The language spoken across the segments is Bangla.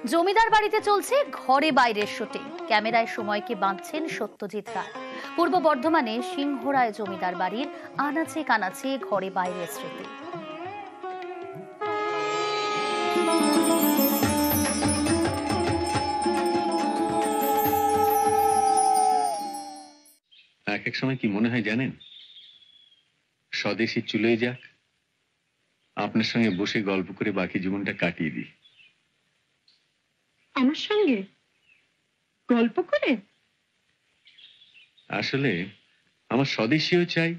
জমিদার বাড়িতে চলছে ঘরে বাইরের শুটিং। ক্যামেরায় সময়কে বাঁধছেন সত্যজিৎ রায়। পূর্ব বর্ধমানে সিংহরায় জমিদার বাড়ির আনাচে কানাচে ঘরে বাইরের স্মৃতি। এক এক সময় কি মনে হয় জানেন, স্বদেশী চলে যাক, আপনার সঙ্গে বসে গল্প করে বাকি জীবনটা কাটিয়ে দিই। আমার সঙ্গে গল্প করে? আসলে আমার স্বদেশীও চাই,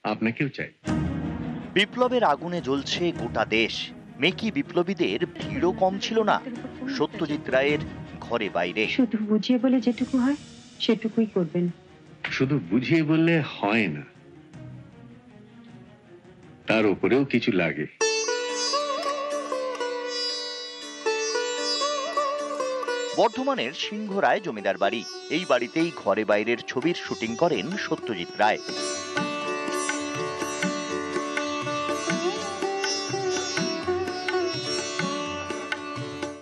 আপনাকেও চাই। বিপ্লবের আগুনে জ্বলছে গোটা দেশ। মেকি বিপ্লবীদের ভিড়ও কম ছিল না সত্যজিৎ রায়ের ঘরে বাইরে। শুধু বুঝিয়ে বলে যেটুকু হয় সেটুকুই করবেন। শুধু বুঝিয়ে বললে হয় না, তার উপরেও কিছু লাগে। বর্ধমানের সিংহরায় জমিদার বাড়ি, এই বাড়িতেই ঘরে বাইরের ছবির শুটিং করেন সত্যজিৎ রায়।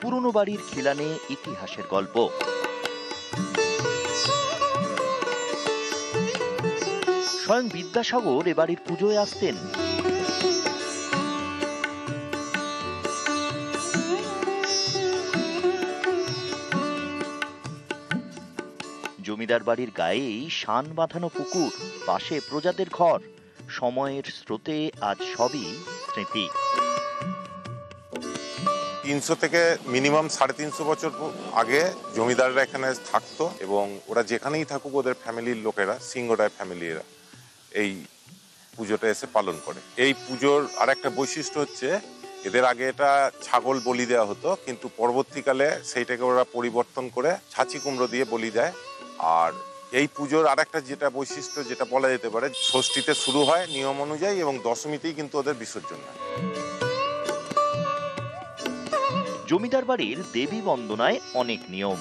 পুরনো বাড়ির খিলানে ইতিহাসের গল্প। স্বয়ং বিদ্যাসাগর এ বাড়ির পুজোয় আসতেন। জমিদার বাড়ির গায়েই শান বাঁধানো পুকুর, পাশে প্রজাদের ঘর। সময়ের স্রোতে আজ সবই স্মৃতি। 300 থেকে মিনিমাম 350 বছর আগে জমিদাররা এখানে থাকতো, এবং ওরা যেখানেই থাকুক ওদের ফ্যামিলির লোকেরা, সিংহরায় ফ্যামিলিরা এই পুজোটা এসে পালন করে। এই পুজোর আর একটা বৈশিষ্ট্য হচ্ছে, এদের আগে এটা ছাগল বলি দেওয়া হতো, কিন্তু পরবর্তীকালে সেইটাকে ওরা পরিবর্তন করে ছাঁচি কুমড়ো দিয়ে বলি দেয়। আর এই পুজোর আর একটা যেটা বৈশিষ্ট্য, যেটা বলা যেতে পারে, ষষ্ঠীতে শুরু হয় নিয়ম অনুযায়ী এবং দশমীতেই কিন্তু ওদের বিসর্জন হয়। জমিদার বাড়ির দেবী বন্দনায় অনেক নিয়ম।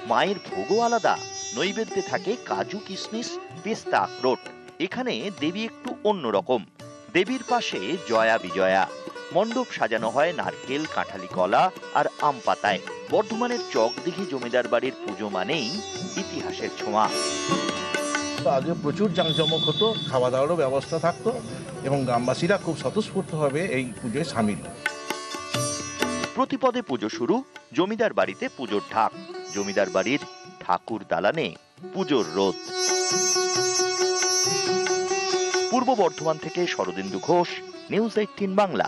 মায়ের ভোগও আলাদা। নৈবেদ্যে থাকে কাজু, কিশমিশ, পেস্তা, আখরোট। এখানে দেবী একটু অন্যরকম। দেবীর পাশে জয়া বিজয়া। মণ্ডপ সাজানো হয় নারকেল, কাঁঠালি কলা আর আম পাতায়। বর্ধমানের চকদিঘি জমিদার বাড়ির পুজো মানেই ইতিহাসের ছোঁয়া। আগে প্রচুর জাঁকজমক হতো, খাওয়া দাওয়ারও ব্যবস্থা থাকতো এবং গ্রামবাসীরা খুব স্বতঃস্ফূর্তভাবে এই পুজোয় সামিল। প্রতিপদে পুজো শুরু, জমিদার বাড়িতে পুজোর ঢাক। জমিদার বাড়ির ঠাকুর দালানে পুজোর রোদ। পূর্ব বর্ধমান থেকে শরদিন্দু ঘোষ, নিউজ 18 বাংলা।